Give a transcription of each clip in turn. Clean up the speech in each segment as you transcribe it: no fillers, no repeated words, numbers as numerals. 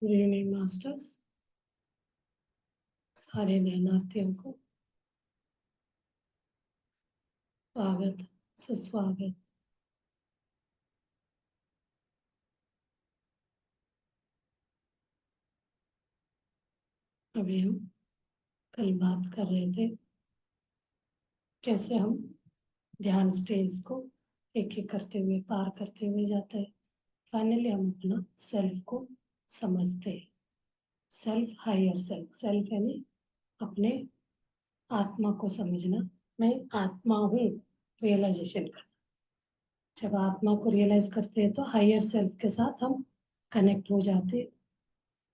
Good evening masters, सारे ध्यानार्थियों को स्वागत, सुस्वागत। अभी हम कल बात कर रहे थे कैसे हम ध्यान स्टेज को एक एक करते हुए पार करते हुए जाते हैं। फाइनली हम अपना सेल्फ को समझते हैं। Self, higher self. सेल्फ यानी अपने आत्मा को समझना। मैं आत्मा हूँ, रियलाइजेशन करना। जब आत्मा को रियलाइज करते हैं तो हायर सेल्फ के साथ हम कनेक्ट हो जाते हैं।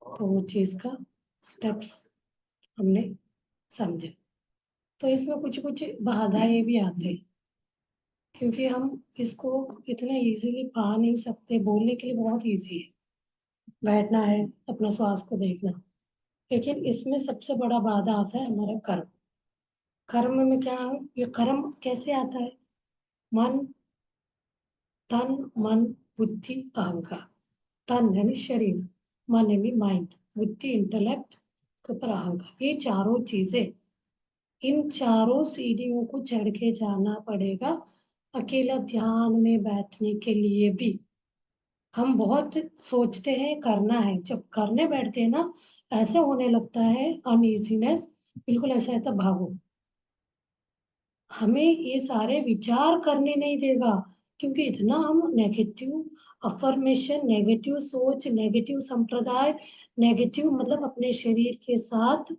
तो वो चीज का स्टेप्स हमने समझे। तो इसमें कुछ कुछ बाधाएं भी आते हैं, क्योंकि हम इसको इतना इजीली पा नहीं सकते। बोलने के लिए बहुत इजी है, बैठना है, अपना श्वास को देखना, लेकिन इसमें सबसे बड़ा बाधा आता है हमारा कर्म। कर्म में क्या है? ये कर्म कैसे आता है? मन, तन, मन, बुद्धि, अहंकार। तन यानी शरीर, मन यानी माइंड, बुद्धि इंटेलेक्ट के ऊपर अहंकार। ये चारों चीजें, इन चारों सीढ़ियों को चढ़ के जाना पड़ेगा। अकेला ध्यान में बैठने के लिए भी हम बहुत सोचते हैं करना है, जब करने बैठते हैं ना, ऐसे होने लगता है अनईजीनेस। बिल्कुल ऐसा है तो भागो। हमें ये सारे विचार करने नहीं देगा, क्योंकि इतना हम नेगेटिव अफर्मेशन, नेगेटिव सोच, नेगेटिव संप्रदाय, नेगेटिव मतलब अपने शरीर के साथ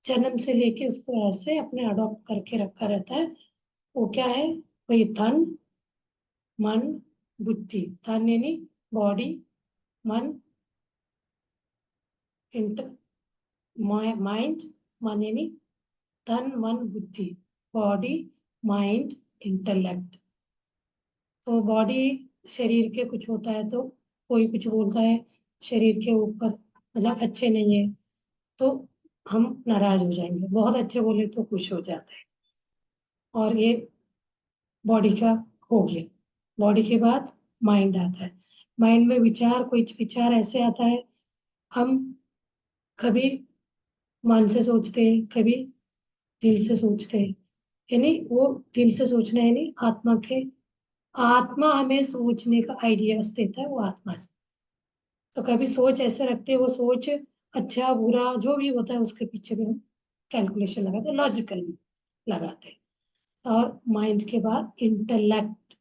जन्म से लेके उसको ऐसे अपने अडॉप्ट करके रखा रहता है। वो क्या है? वही तन, मन, बुद्धि। तन यानी बॉडी, मन, इंट माइंड, मन यानी तन, मन, बुद्धि, बॉडी, माइंड, इंटेलेक्ट। तो बॉडी शरीर के कुछ होता है तो कोई कुछ बोलता है शरीर के ऊपर, मतलब अच्छे नहीं है तो हम नाराज हो जाएंगे, बहुत अच्छे बोले तो खुश हो जाते हैं। और ये बॉडी का हो गया। बॉडी के बाद माइंड आता है। माइंड में विचार, कोई विचार ऐसे आता है, हम कभी मन से सोचते हैं, कभी दिल से सोचते हैं। यानी वो दिल से सोचना यानी आत्मा के, आत्मा हमें सोचने का आइडियाज देता है, वो आत्मा से। तो कभी सोच ऐसे रखते हैं, वो सोच अच्छा बुरा जो भी होता है उसके पीछे भी हम कैलकुलेशन लगाते हैं, लॉजिकल लगाते हैं। और माइंड के बाद इंटेलेक्ट,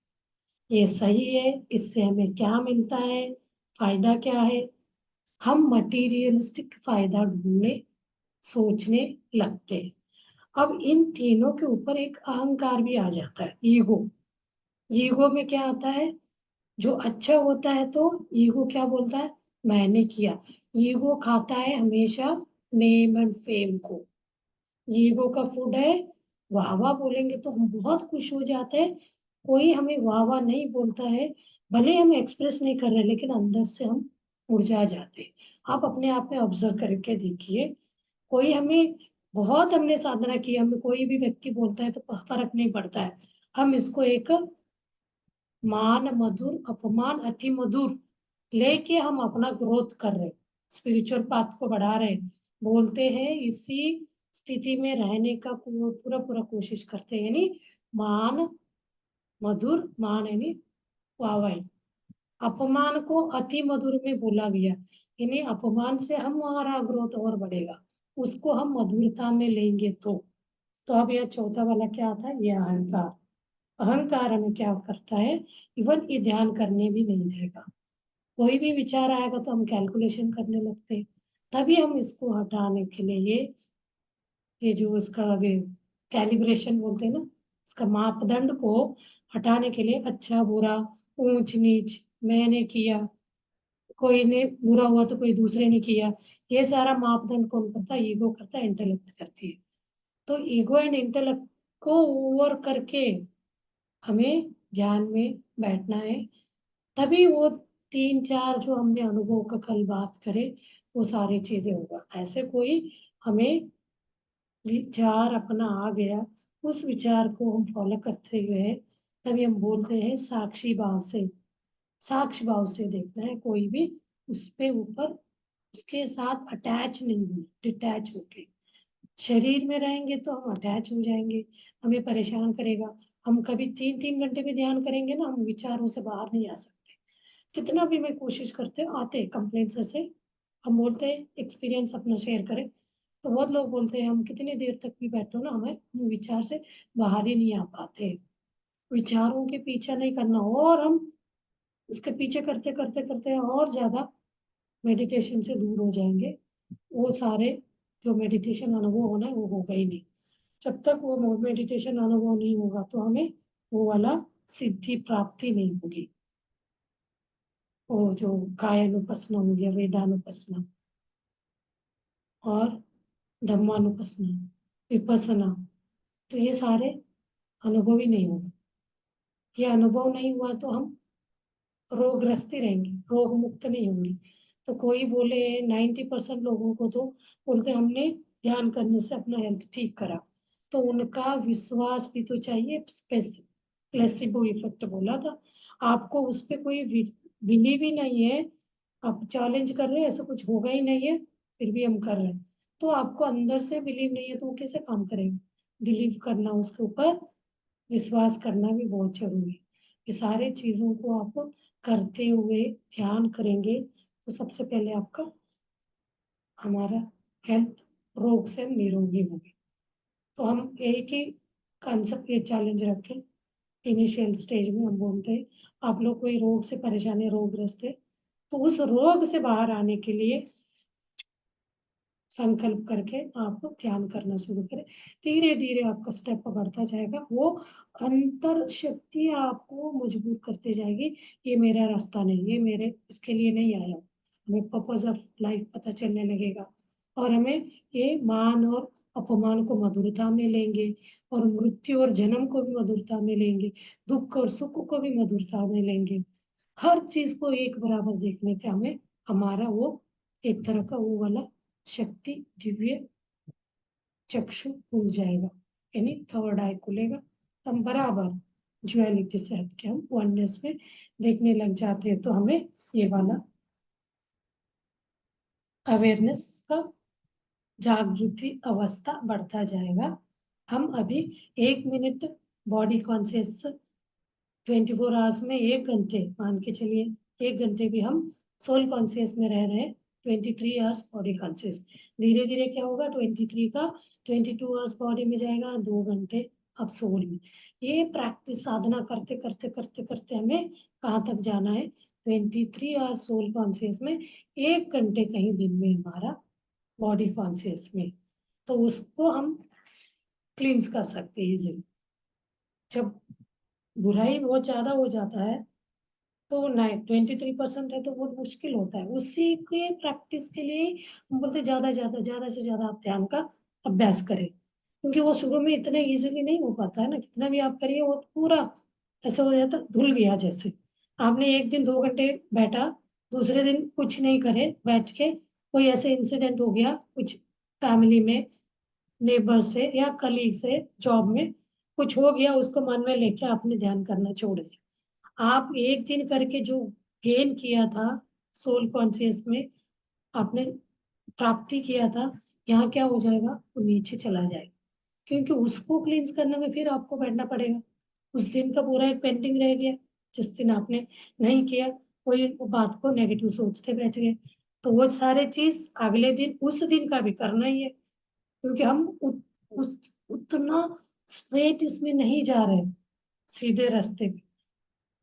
ये सही है, इससे हमें क्या मिलता है, फायदा क्या है। हम मटीरियलिस्टिक फायदा ढूंढने, सोचने लगते हैं। अब इन तीनों के ऊपर एक अहंकार भी आ जाता है, ईगो। ईगो में क्या आता है? जो अच्छा होता है तो ईगो क्या बोलता है? मैंने किया। ईगो खाता है हमेशा नेम एंड फेम को। ईगो का फूड है वाह वाह। बोलेंगे तो हम बहुत खुश हो जाते हैं। कोई हमें वाह वाह नहीं बोलता है, भले हम एक्सप्रेस नहीं कर रहे, लेकिन अंदर से हम मुरझा जाते हैं। आप अपने आप में ऑब्जर्व करके देखिए, कोई हमें, बहुत हमने साधना की, हमें कोई भी व्यक्ति बोलता है तो फर्क नहीं पड़ता है। हम इसको एक मान मधुर, अपमान अति मधुर लेके हम अपना ग्रोथ कर रहे, स्पिरिचुअल पाथ को बढ़ा रहे, बोलते हैं इसी स्थिति में रहने का पूरा पूरा कोशिश करते हैं। यानी मान मधुर, मान यानी वाहवाही। अपमान को अति मधुर में बोला गया, यानी अपमान से हमारा ग्रोथ और बढ़ेगा, उसको हम मधुरता में लेंगे तो अब यह चौथा वाला क्या था? ये अहंकार। अहंकार हमें क्या करता है? इवन ये ध्यान करने भी नहीं देगा। कोई भी विचार आएगा तो हम कैलकुलेशन करने लगते हैं। तभी हम इसको हटाने के लिए ये जो इसका आगे कैलिब्रेशन बोलते हैं ना, इसका मापदंड को हटाने के लिए अच्छा बुरा, ऊंच नीच, मैंने किया, कोई ने बुरा हुआ तो कोई दूसरे ने किया, ये सारा मापदंड कौन करता है? ईगो करता है, इंटेलेक्ट करती है। तो ईगो एंड इंटेलेक्ट को ओवर करके हमें ध्यान में बैठना है। तभी वो तीन चार जो हमने अनुभव का कल बात करे, वो सारी चीजें होगा। ऐसे कोई हमें विचार अपना आ गया, उस विचार को हम फॉलो करते हुए, तभी हम बोलते हैं साक्षी भाव से। साक्ष्य भाव से देखना है कोई भी, उस पे ऊपर उसके साथ अटैच नहीं होना, डिटैच होके। शरीर में रहेंगे तो हम अटैच हो जाएंगे, हमें परेशान करेगा। हम कभी 3-3 घंटे भी ध्यान करेंगे ना, हम विचारों से बाहर नहीं आ सकते। कितना भी मैं कोशिश करते आते कंप्लेंट्स ऐसे। हम बोलते हैं एक्सपीरियंस अपना शेयर करें, तो बहुत लोग बोलते हैं हम कितनी देर तक भी बैठो ना, हमें हम विचार से बाहर ही नहीं आ पाते। विचारों के पीछे नहीं करना, और हम उसके पीछे करते करते करते और ज्यादा मेडिटेशन से दूर हो जाएंगे। वो सारे जो मेडिटेशन अनुभव होना है वो होगा ही नहीं। जब तक वो मेडिटेशन अनुभव नहीं होगा तो हमें वो वाला सिद्धि प्राप्ति नहीं होगी। वो जो कायानुपस्सना हो गया, वेदानुपस्सना और धम्मानुपस्सना, विपස්සना, तो ये सारे अनुभव ही नहीं होगा। ये अनुभव नहीं हुआ तो हम रोगग्रस्त ही रहेंगे, रोग मुक्त नहीं होंगे। तो कोई बोले 90% लोगों को तो बोलते हमने ध्यान करने से अपना हेल्थ ठीक करा, तो उनका विश्वास भी तो चाहिए। प्लेसिबो इफेक्ट बोला था, आपको उस पर कोई बिलीव ही नहीं है। आप चैलेंज कर रहे हैं, ऐसा कुछ होगा ही नहीं है, फिर भी हम कर रहे हैं। तो आपको अंदर से बिलीव नहीं है तो वो कैसे काम करेगा। बिलीव करना, उसके ऊपर विश्वास करना भी बहुत जरूरी है। ये सारे चीजों को आप करते हुए ध्यान करेंगे तो सबसे पहले आपका हमारा हेल्थ रोग से निरोगी होगी। तो हम एक ही कंसेप्ट, ये चैलेंज रखें। इनिशियल स्टेज में हम बोलते हैं आप लोग कोई रोग से परेशान है, रोगग्रस्त है, तो उस रोग से बाहर आने के लिए संकल्प करके आप ध्यान करना शुरू करें। धीरे धीरे आपका स्टेप बढ़ता जाएगा, वो अंतर शक्ति आपको मजबूर करते जाएगी। ये मेरा रास्ता नहीं, ये मेरे इसके लिए नहीं आया हूँ। हमें पर्पज ऑफ लाइफ पता चलने लगेगा, और हमें ये मान और अपमान को मधुरता में लेंगे, और मृत्यु और जन्म को भी मधुरता में लेंगे, दुख और सुख को भी मधुरता में लेंगे। हर चीज को एक बराबर देखने से हमें हमारा वो एक तरह का वो वाला शक्ति, दिव्य चक्षु खुल जाएगा, यानी थर्ड आई खुलेगा। हम बराबर ज्वेलिटी से हट के हम वननेस में देखने लग जाते हैं, तो हमें ये वाला अवेयरनेस का जागृति अवस्था बढ़ता जाएगा। हम अभी 1 मिनट बॉडी कॉन्शियस, 24 आवर्स में 1 घंटे मान के चलिए, 1 घंटे भी हम सोल कॉन्शियस में रह रहे हैं, 23 आवर्स बॉडी कॉन्शियस। धीरे धीरे क्या होगा, 23 का 22 आवर्स बॉडी में जाएगा, 2 घंटे अब सोल में। ये प्रैक्टिस साधना करते करते करते करते हमें कहाँ तक जाना है, 23 आवर्स सोल कॉन्शियस में, 1 घंटे कहीं दिन में हमारा बॉडी कॉन्शियस में। तो उसको हम क्लींस कर सकते हैं इजीली। जब बुराई बहुत ज्यादा हो जाता है तो 23% है तो बहुत मुश्किल होता है। उसी के प्रैक्टिस के लिए हम बोलते ज्यादा से ज्यादा आप ध्यान का अभ्यास करें, क्योंकि वो शुरू में इतने इजीली नहीं हो पाता है ना। कितना भी आप करिए वो पूरा ऐसा हो जाता, धुल गया जैसे। आपने एक दिन 2 घंटे बैठा, दूसरे दिन कुछ नहीं करे बैठ के, कोई ऐसे इंसिडेंट हो गया कुछ फैमिली में, नेबर से या कलीग से, जॉब में कुछ हो गया, उसको मन में लेके आपने ध्यान करना छोड़ दिया। आप एक दिन करके जो गेन किया था सोल कॉन्शियस में, आपने प्राप्ति किया था, यहाँ क्या हो जाएगा, वो नीचे चला जाएगा। क्योंकि उसको क्लींस करने में फिर आपको बैठना पड़ेगा। उस दिन का पूरा एक पेंटिंग रह गया, जिस दिन आपने नहीं किया, कोई बात को नेगेटिव सोचते बैठ गए, तो वो सारे चीज अगले दिन उस दिन का भी करना ही है। क्योंकि हम उतना स्ट्रेट इसमें नहीं जा रहे, सीधे रास्ते पे।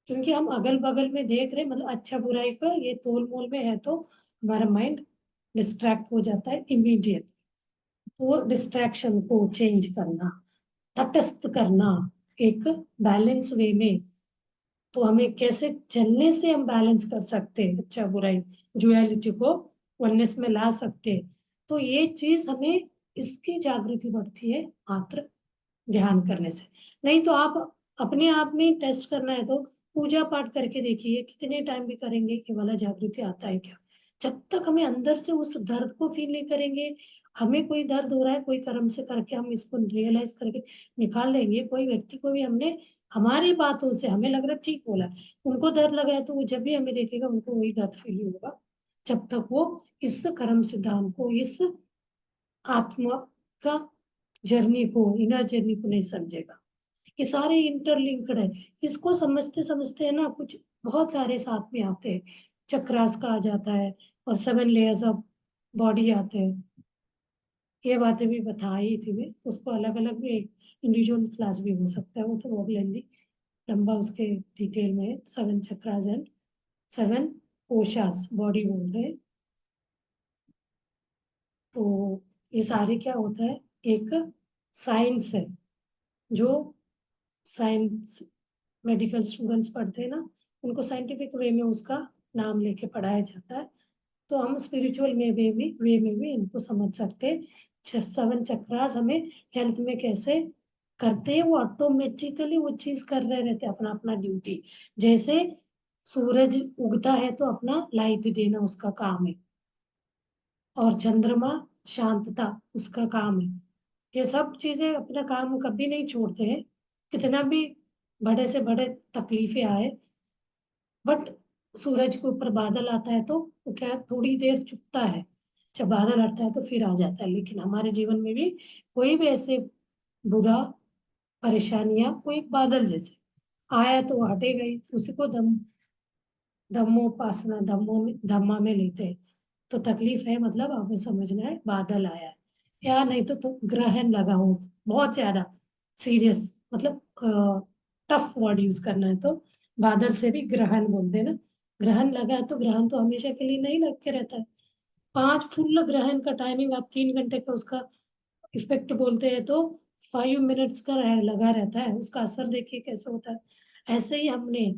क्योंकि हम अगल बगल में देख रहे, मतलब अच्छा बुराई का ये तोल मोल में है, तो हमारा माइंड डिस्ट्रैक्ट हो जाता है इमीडिएट। तो डिस्ट्रैक्शन को चेंज करना, तटस्थ करना एक बैलेंस वे में, तो हमें कैसे चलने से हम बैलेंस कर सकते हैं, अच्छा बुराई डुअलिटी को वननेस में ला सकते हैं। तो ये चीज हमें इसकी जागृति बढ़ती है मात्र ध्यान करने से। नहीं तो आप अपने आप में टेस्ट करना है तो पूजा पाठ करके देखिए, कितने टाइम भी करेंगे ये वाला जागृति आता है क्या। जब तक हमें अंदर से उस दर्द को फील नहीं करेंगे, हमें कोई दर्द हो रहा है कोई कर्म से करके हम इसको रियलाइज करके निकाल लेंगे। कोई व्यक्ति को भी हमने हमारी बातों से हमें लग रहा है ठीक बोला, उनको दर्द लगा है, तो वो जब भी हमें देखेगा उनको वही दर्द फील होगा। जब तक वो इस कर्म सिद्धांत को, इस आत्मा का जर्नी को, इनर जर्नी को नहीं समझेगा। ये सारे इंटरलिंक्ड है। इसको समझते समझते है ना, कुछ बहुत सारे साथ में आते हैं। चक्रास का आ जाता है और 7 लेयर्स ऑफ बॉडी आते हैं। ये बातें भी बताई थी मैं, उसको अलग अलग भी इंडिविजुअल क्लास भी हो सकता है, वो तो बहुत लेंदी लंबा उसके डिटेल में है। 7 चक्रास एंड 7 कोशास बॉडी बोलते हैं। तो ये सारे क्या होता है, एक साइंस है जो साइंस मेडिकल स्टूडेंट्स पढ़ते हैं ना, उनको साइंटिफिक वे में उसका नाम लेके पढ़ाया जाता है। तो हम स्पिरिचुअल में वे में भी इनको समझ सकते हैं। 7 चक्रास हमें हेल्थ में कैसे करते हैं, वो ऑटोमेटिकली वो चीज कर रहे रहते हैं अपना अपना ड्यूटी। जैसे सूरज उगता है तो अपना लाइट देना उसका काम है, और चंद्रमा शांतता उसका काम है। ये सब चीजें अपना काम कभी नहीं छोड़ते हैं, कितना भी बड़े से बड़े तकलीफें आए। बट सूरज के ऊपर बादल आता है तो वो क्या है, थोड़ी देर चुपता है, जब बादल हटता है तो फिर आ जाता है। लेकिन हमारे जीवन में भी कोई भी ऐसे बुरा परेशानियां, कोई एक बादल जैसे आया तो वो हटेगा ही, उसी को धम्मोपासना धम्मा में लेते हैं। तो तकलीफ है मतलब हमें समझना है बादल आया है, या नहीं तो ग्रहण लगा हो, बहुत ज्यादा सीरियस, मतलब टफ वर्ड यूज करना है तो बादल से भी ग्रहण बोलते हैं ना। ग्रहण लगा है तो ग्रहण तो हमेशा के लिए नहीं लग के रहता है। 5 फुल ग्रहण का टाइमिंग, आप 3 घंटे का उसका इफेक्ट बोलते हैं तो 5 मिनट्स का लगा रहता है, उसका असर देखिए कैसे होता है। ऐसे ही हमने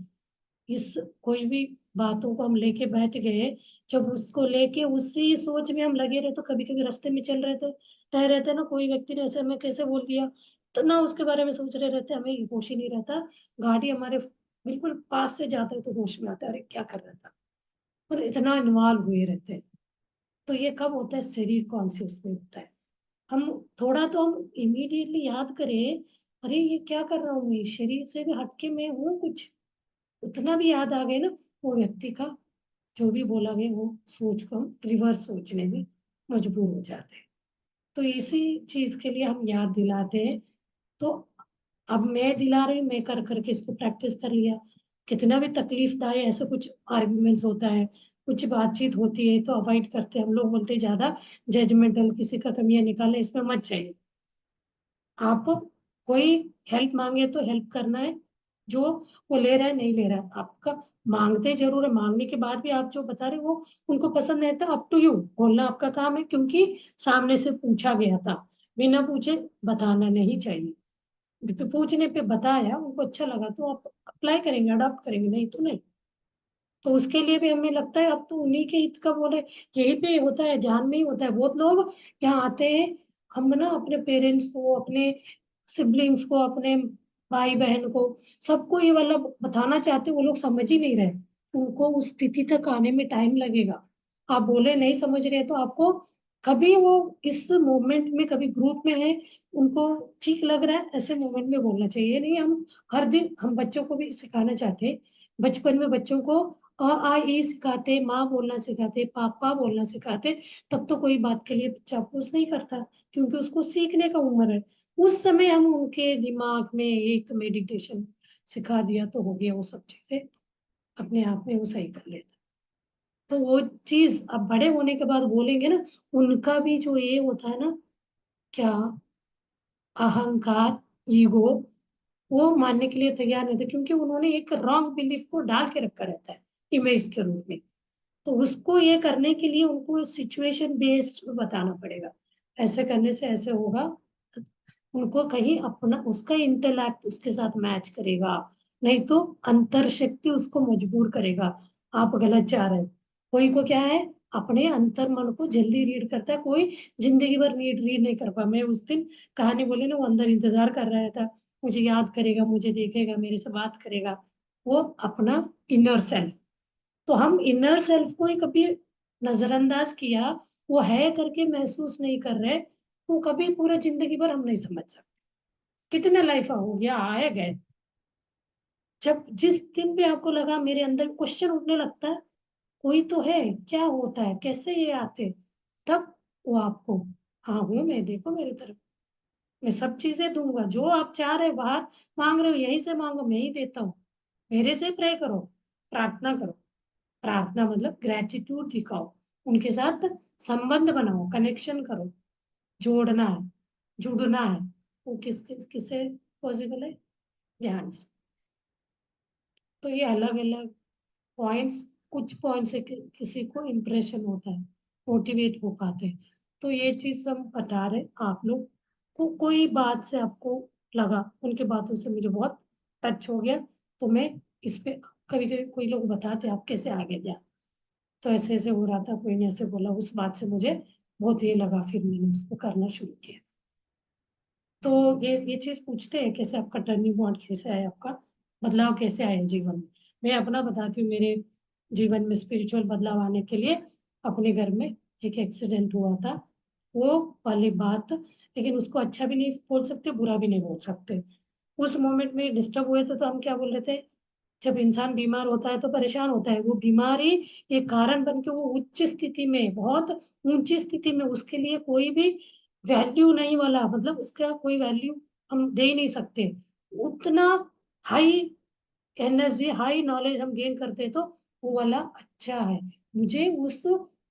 इस कोई भी बातों को हम लेके बैठ गए, जब उसको लेके उसी सोच में हम लगे रहे, तो कभी कभी रास्ते में चल रहे थे, रह रहते ना, कोई व्यक्ति ने ऐसे हमें कैसे बोल दिया, तो ना उसके बारे में सोच रहे रहते, हमें होश ही नहीं रहता। गाड़ी हमारे बिल्कुल पास से जाता है तो होश में आता है, अरे क्या कर रहा था, मतलब इतना इन्वॉल्व हुए रहते हैं। तो ये कब होता है, शरीर कॉन्शियस में होता है। हम थोड़ा तो हम इमीडिएटली याद करें, अरे ये क्या कर रहा हूँ मैं, शरीर से भी हटके मैं हूँ कुछ, उतना भी याद आ गए ना, वो व्यक्ति का जो भी बोला गया वो सोच को हम रिवर्स सोचने में मजबूर हो जाते हैं। तो इसी चीज के लिए हम याद दिलाते हैं। तो अब मैं दिला रही हूँ, मैं कर करके इसको प्रैक्टिस कर लिया। कितना भी तकलीफदायक ऐसे कुछ आर्ग्यूमेंट्स होता है, कुछ बातचीत होती है तो अवॉइड करते हैं हम लोग, बोलते हैं ज्यादा जजमेंटल, किसी का कमियां निकालने इसमें मत जाइए। आप कोई हेल्प मांगे तो हेल्प करना है, जो वो ले रहा है नहीं ले रहा है आपका, मांगते जरूर है, मांगने के बाद भी आप जो बता रहे हो वो उनको पसंद नहीं, तो अप टू यू, बोलना आपका काम है, क्योंकि सामने से पूछा गया था। बिना पूछे बताना नहीं चाहिए। पूछने पे बताया, उनको अच्छा लगा तो आप अप्लाई करेंगे, अडॉप्ट करेंगे, नहीं तो नहीं। तो उसके लिए भी हमें लगता है अब तो उन्हीं के हित का बोले, यही पे होता है, ध्यान में ही होता है। बहुत लोग यहाँ आते हैं, हम ना अपने पेरेंट्स को, अपने सिबलिंग्स को, अपने भाई बहन को, सबको ये वाला बताना चाहते, वो लोग समझ ही नहीं रहे। उनको उस स्थिति तक आने में टाइम लगेगा। आप बोले नहीं समझ रहे तो आपको, कभी वो इस मोमेंट में, कभी ग्रुप में है, उनको ठीक लग रहा है, ऐसे मोमेंट में बोलना चाहिए। नहीं हम हर दिन हम बच्चों को भी सिखाना चाहते हैं, बचपन में बच्चों को अ आ ई सिखाते, माँ बोलना सिखाते, पापा बोलना सिखाते, तब तो कोई बात के लिए बच्चा अपोज नहीं करता, क्योंकि उसको सीखने का उम्र है। उस समय हम उनके दिमाग में एक मेडिटेशन सिखा दिया तो हो गया, वो सब चीजें अपने आप में वो सही कर लेता। तो वो चीज अब बड़े होने के बाद बोलेंगे ना, उनका भी जो ये होता है ना, क्या, अहंकार, ईगो, वो मानने के लिए तैयार नहीं थे, क्योंकि उन्होंने एक रॉन्ग बिलीफ को डाल के रखा रहता है इमेज के रूप में। तो उसको ये करने के लिए उनको सिचुएशन बेस्ड बताना पड़ेगा, ऐसे करने से ऐसे होगा। उनको कहीं अपना उसका इंटेलेक्ट उसके साथ मैच करेगा, नहीं तो अंतर शक्ति उसको मजबूर करेगा, आप गलत जा रहे हो। कोई को क्या है, अपने अंतर मन को जल्दी रीड करता है, कोई जिंदगी भर रीड रीड नहीं कर पा। मैं उस दिन कहानी बोली ना, वो अंदर इंतजार कर रहा था, मुझे याद करेगा, मुझे देखेगा, मेरे से बात करेगा, वो अपना इनर सेल्फ। तो हम इनर सेल्फ को ही कभी नजरअंदाज किया, वो है करके महसूस नहीं कर रहे, तो कभी पूरा जिंदगी भर हम नहीं समझ सकते। कितने लाइफ हो गया, आए गए। जब जिस दिन भी आपको लगा मेरे अंदर क्वेश्चन उठने लगता है, कोई तो है, क्या होता है, कैसे ये आते, तब वो आपको, हाँ हूं मैं, देखो मेरी तरफ, मैं सब चीजें दूंगा, जो आप चाह रहे हो, बाहर मांग रहे हो, यहीं से मांगो, मैं ही देता हूँ, मेरे से प्रे करो, प्रार्थना करो। प्रार्थना मतलब ग्रेटिट्यूड दिखाओ, उनके साथ संबंध बनाओ, कनेक्शन करो, जोड़ना है, जुड़ना है। वो किससे पॉसिबल है? ध्यान से। तो ये अलग अलग पॉइंट्स, कुछ पॉइंट से किसी को इम्प्रेशन होता है, मोटिवेट हो पाते हैं। तो ये चीज हम बता रहे, आप लोग को कोई बात से आपको लगा, उनके बातों से मुझे बहुत टच हो गया, तो मैं इस पे, कभी कभी कोई लोग बताते आप कैसे आगे जाए, तो ऐसे ऐसे हो रहा था, कोई ने ऐसे बोला, उस बात से मुझे बहुत ये लगा, फिर मैंने उसको करना शुरू किया। तो ये चीज पूछते हैं कैसे आपका टर्निंग पॉइंट कैसे आया, आपका बदलाव कैसे आया जीवन में। मैं अपना बताती हूँ, मेरे जीवन में स्पिरिचुअल बदलाव आने के लिए अपने घर में एक एक्सीडेंट हुआ था, वो वाली बात, लेकिन उसको अच्छा भी नहीं बोल सकते, बुरा भी नहीं बोल सकते। उस मोमेंट में डिस्टर्ब हुए थे, तो हम क्या बोल रहे थे, जब इंसान बीमार होता है तो परेशान होता है, वो बीमारी एक कारण बन के वो उच्च स्थिति में, बहुत ऊंची स्थिति में, उसके लिए कोई भी वैल्यू नहीं वाला, मतलब उसका कोई वैल्यू हम दे ही नहीं सकते, उतना हाई एनर्जी, हाई नॉलेज हम गेन करते हैं, तो वो वाला अच्छा है। मुझे उस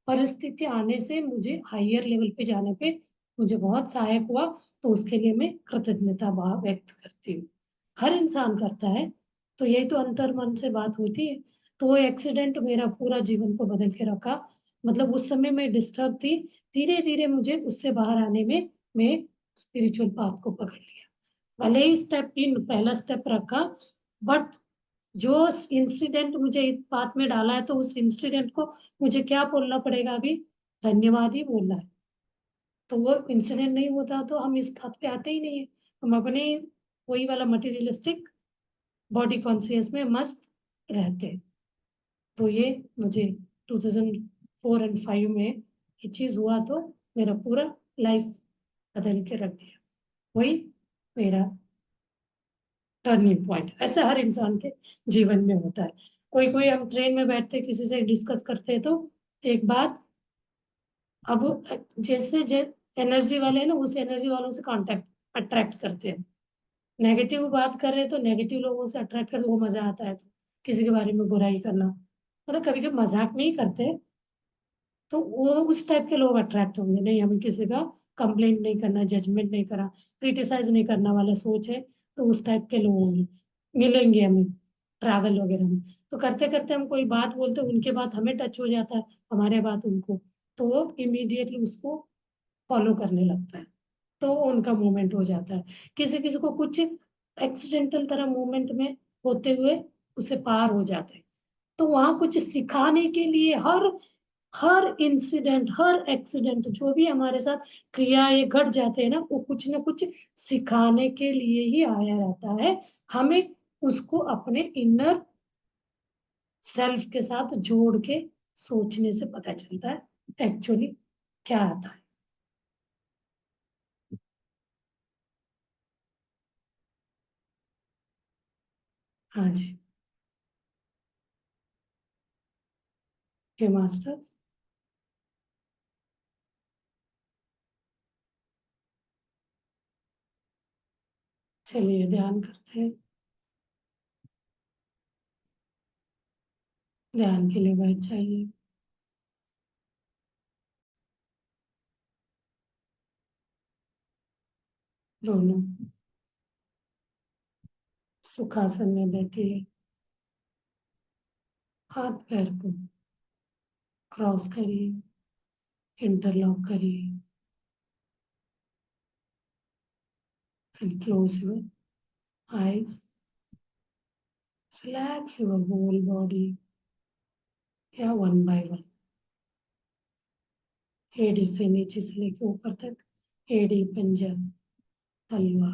परिस्थिति आने से, मुझे हायर लेवल पे जाने पे मुझे बहुत सहायक हुआ, तो उसके लिए मैं कृतज्ञता भाव व्यक्त करती हूँ। हर इंसान करता है, तो यही तो अंतर मन से बात होती है। तो वो एक्सीडेंट मेरा पूरा जीवन को बदल के रखा, मतलब उस समय मैं डिस्टर्ब थी, धीरे धीरे मुझे उससे बाहर आने में मैं स्पिरिचुअल पाथ को पकड़ लिया। भले ही स्टेप इन पहला स्टेप रखा, बट जो इंसिडेंट मुझे इस बात में डाला है, तो उस इंसिडेंट को मुझे क्या बोलना पड़ेगा अभी, धन्यवाद ही बोलना है। तो वो इंसिडेंट नहीं होता तो हम इस बात पे आते ही नहीं है, हम अपने वही वाला मटेरियलिस्टिक बॉडी कॉन्शियस में मस्त रहते हैं। तो ये मुझे 2004 एंड 5 में ये चीज हुआ, तो मेरा पूरा लाइफ बदल के रख दिया। वही मेरा टर्निंग पॉइंट, ऐसा हर इंसान के जीवन में होता है। कोई कोई हम ट्रेन में बैठते किसी से डिस्कस करते हैं, तो एक बात, अब जैसे एनर्जी वाले हैं ना, उस एनर्जी वालों से कांटेक्ट अट्रैक्ट करते हैं, नेगेटिव बात कर रहे हैं तो नेगेटिव लोगों से अट्रैक्ट कर, वो मजा आता है, तो किसी के बारे में बुराई करना, मतलब कभी कभी मजाक में ही करते हैं, तो वो उस टाइप के लोग अट्रैक्ट होंगे। नहीं, हमें किसी का कंप्लेंट नहीं करना, जजमेंट नहीं करा, क्रिटिसाइज नहीं करना वाला सोच है, तो उस टाइप के लोग होंगे, मिलेंगे हमें ट्रैवल वगैरह में। तो करते करते हम कोई बात बोलते, उनके बात हमें टच हो जाता है, हमारे बात उनको, तो वो इमीडिएटली उसको फॉलो करने लगता है, तो उनका मूवमेंट हो जाता है। किसी किसी को कुछ एक्सीडेंटल तरह मूवमेंट में होते हुए उसे पार हो जाते हैं। तो वहां कुछ सिखाने के लिए, हर हर इंसिडेंट, हर एक्सीडेंट जो भी हमारे साथ क्रियाएं घट जाते हैं ना, वो कुछ ना कुछ सिखाने के लिए ही आया रहता है। हमें उसको अपने इनर सेल्फ के साथ जोड़ के सोचने से पता चलता है एक्चुअली क्या आता है। हाँ जी। हे मास्टर। चलिए ध्यान करते हैं। ध्यान के लिए बैठ जाइए। दोनों सुखासन में बैठिए। हाथ पैर को क्रॉस करिए, इंटरलॉक करिए, and close your eyes. Relax your whole body. या वन बाय वन, एड़ी से नीचे से लेके ऊपर तक, एड़ी, पंजा, तलवा,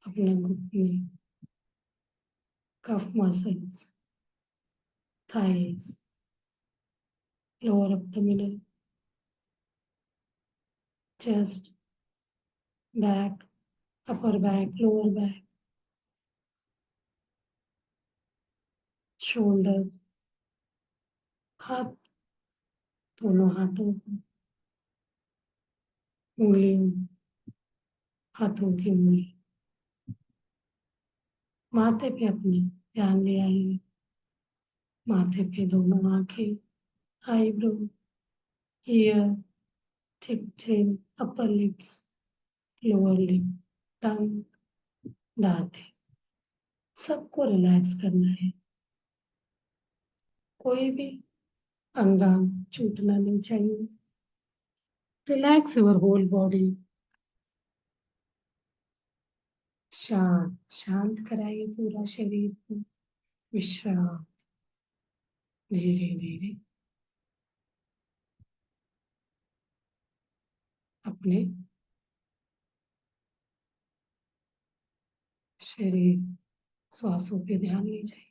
अपना घुटने, cuff muscles, thighs, lower abdominal, chest, back, upper back, lower back, shoulder, हाथ, दोनों हाथों को, उंगलियों, हाथों की उंगली, माथे पे अपने ध्यान ले आइए। माथे पे दोनों आंखें, आईब्रो, ईयर, चिप चिन, अपर लिप्स, लोअर लिप, टंग, दांत, सबको रिलैक्स करना है। कोई भी अंग छूटना नहीं चाहिए। Relax your whole body. शांत शांत कराइए पूरा शरीर को। विश्राम। धीरे धीरे अपने शरीर, श्वासों पे ध्यान ले जाइए।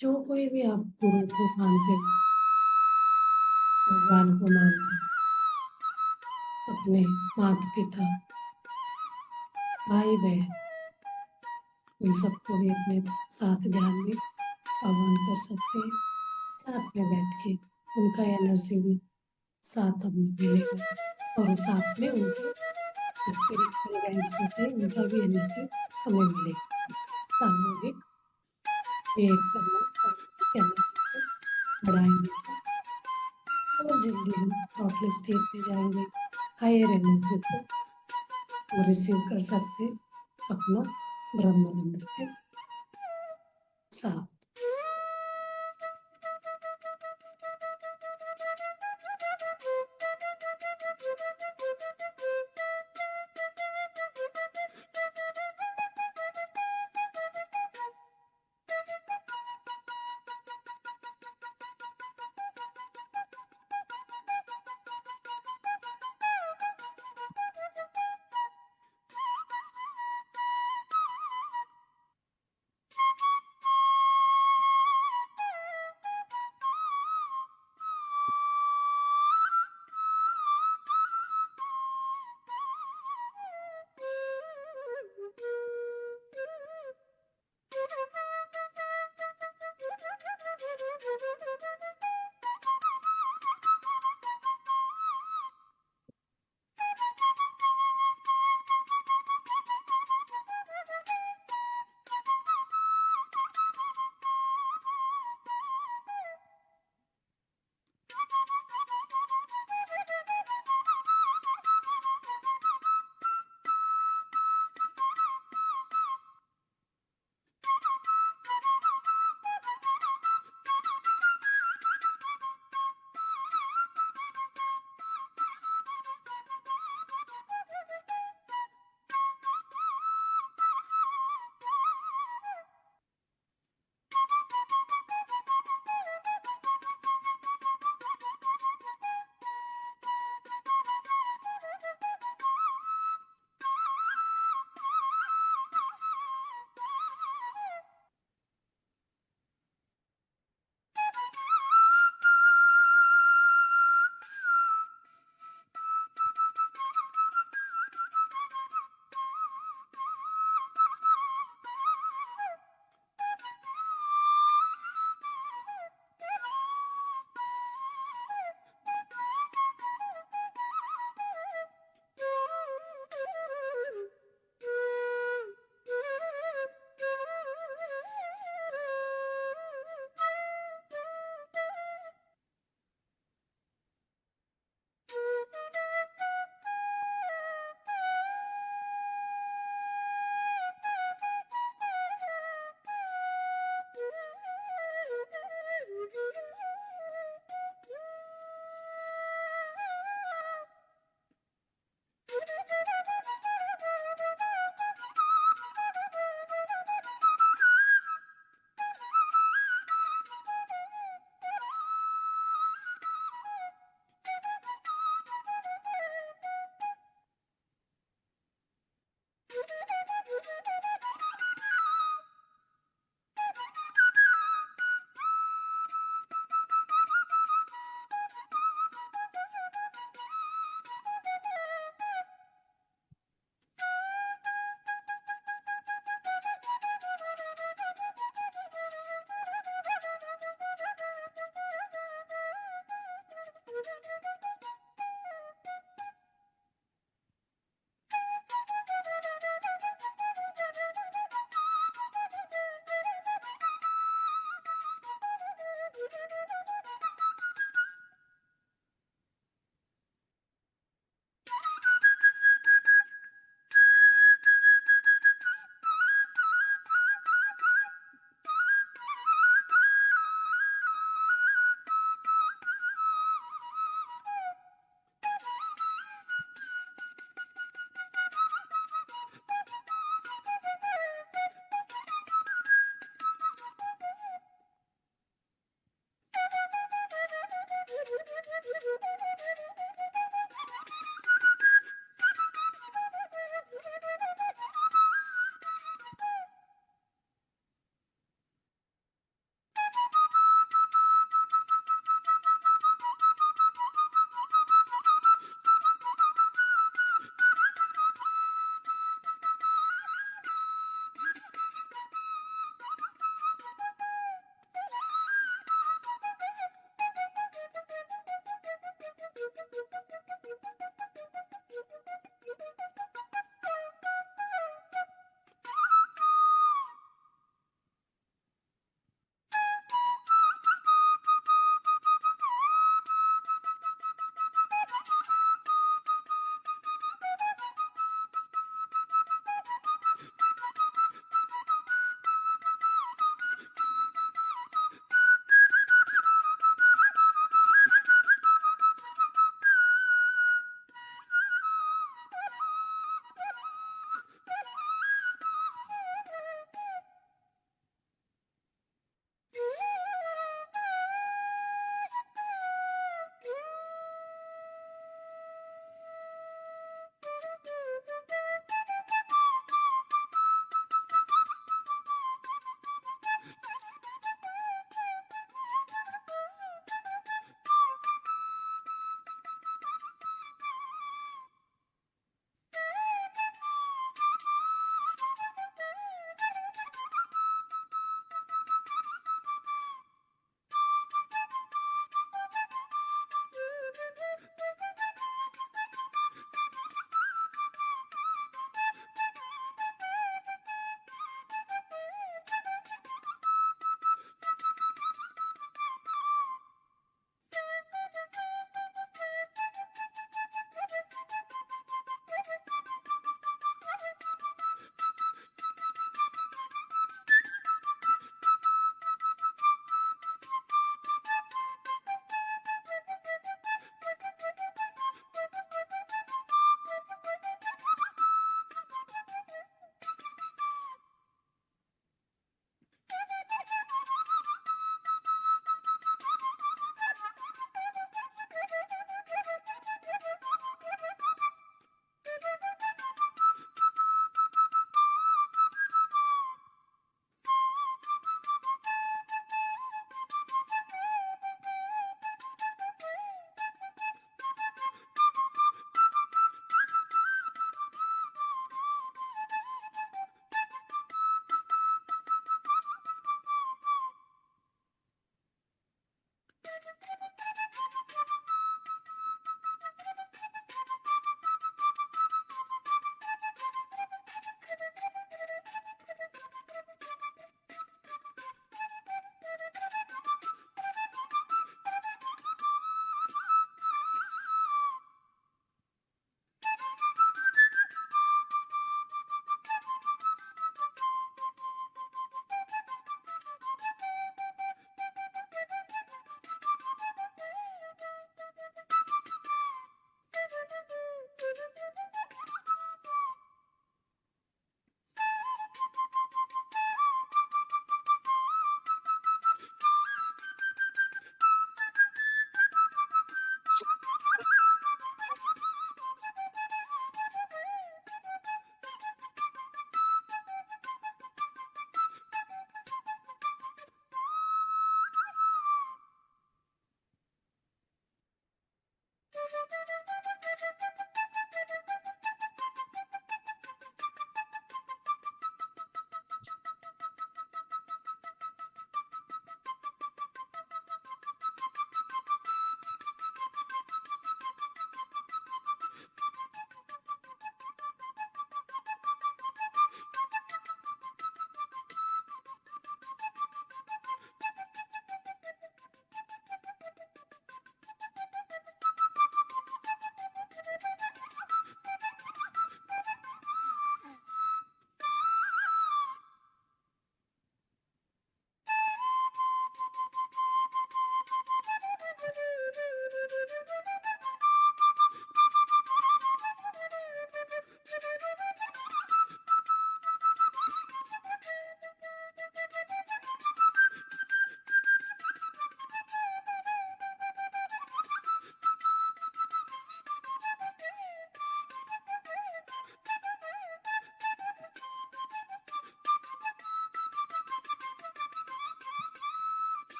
जो कोई भी आप गुरु को मानते हो, भगवान को मानते हो, अपने माता पिता, भाई बहन, इन सबको भी अपने साथ ध्यान में आह्वान कर सकते हैं। साथ में बैठ के उनका एनर्जी भी साथ हमें मिलेगा, और साथ में उनके स्पिरिचुअल गाइड्स होते हैं, उनका भी एनर्जी हमें मिलेगा। सामूहिक क्रिएट करना, सामूहिक एनर्जी को बढ़ाएंगे तो और जल्दी हम थॉटलेस स्टेट में जाएंगे। हायर एनर्जी को रिसीव कर सकते हैं अपना ब्रह्मानंद के साथ।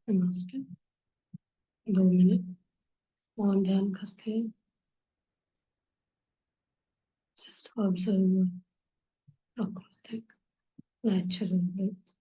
मास्टर 2 मिनट मौन ध्यान करते हैं. जस्ट ऑब्जर्व प्राकृतिक natural breath.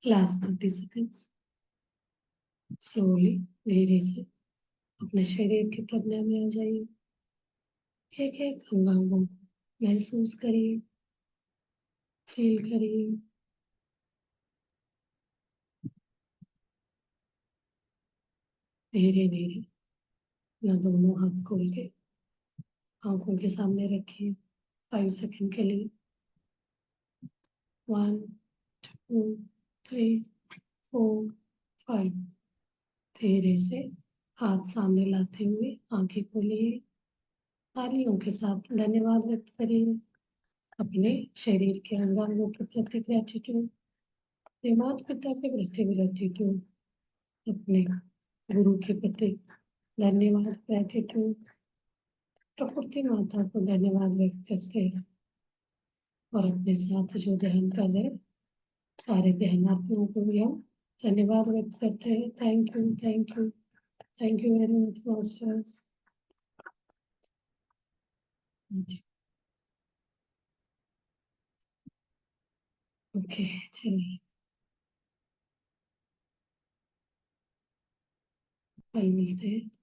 Last 30 seconds. Slowly धीरे से अपने शरीर की प्रज्ञा में आ जाइए. एक एक अंगांगों को महसूस करिए, फील करिए. धीरे धीरे अपना दोनों हाथ खोल के आंखों के सामने रखिए 5 सेकेंड के लिए. 1 2 3 4 5. धीरे से हाथ सामने लाते हुए आंखें खोलिए. तालियों के साथ धन्यवाद व्यक्त करिए अपने शरीर के अंगांगों के प्रति ग्रेटिट्यूड, अपने माता पिता के प्रति ग्रेटिट्यूड, अपने गुरु के प्रति धन्यवाद ग्रेटिट्यूड, प्रकृति माता को धन्यवाद व्यक्त करते हैं और अपने साथ जो ध्यान कर रहे हैं सारे ध्यानार्थियों को भी हम धन्यवाद व्यक्त करते हैं. Thank you, thank you, thank you very much masters. Okay, चलिए कल मिलते हैं.